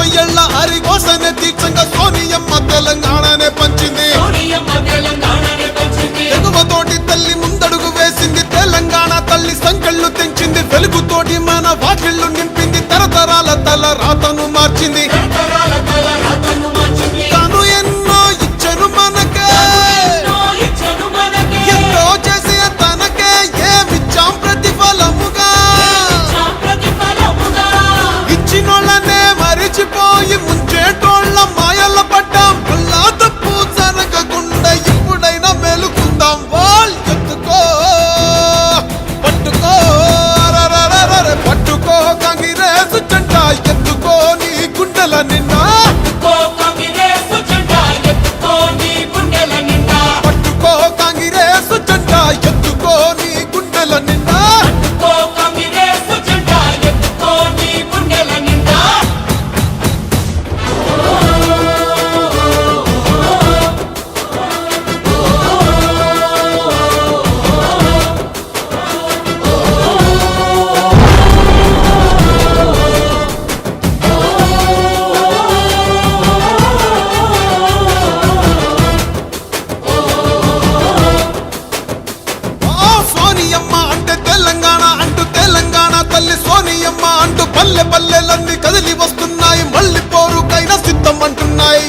40 ఏళ్ల హరిఘోషనే దీక్షంగా సోనియమ్మ తెలంగాణనే పంచింది. ఎగువతోటి తల్లి ముందడుగు వేసింది, తెలంగాణ తల్లి సంకెళ్ళు తెంచింది. వెలుగుతోటి మన వాకిళ్ళు నింపింది, తరతరాల తల రాతను మార్చింది. తాను ఎన్నో ఇచ్చను మనకే, ఎంతో చేసి తనకే ఏమిచ్చాం ప్రతిఫలముగా. ఇచ్చినోళ్ళనే మరిచిపోయి ముంచేటోళ్ళ మాయల పడ్డాం. అల్లా తప్పు జరగకుండా ఇప్పుడైనా మేలుకుందాం. వాల్ ఎత్తుకో పట్టుకో పట్టుకో కాంగ్రెస్ జెండా ఎత్తుకో నీ గుండెల నిండా. పట్టుకో కాంగ్రెస్ జెండా ఎత్తుకో నీ గుండెల నిండా. సోనియమ్మ అంటే తెలంగాణ అంటూ, తెలంగాణ తల్లి సోనియమ్మ అంటూ పల్లె పల్లెలన్నీ కదిలి వస్తున్నాయి. మళ్ళీ పోరుకైనా సిద్ధం అంటున్నాయి.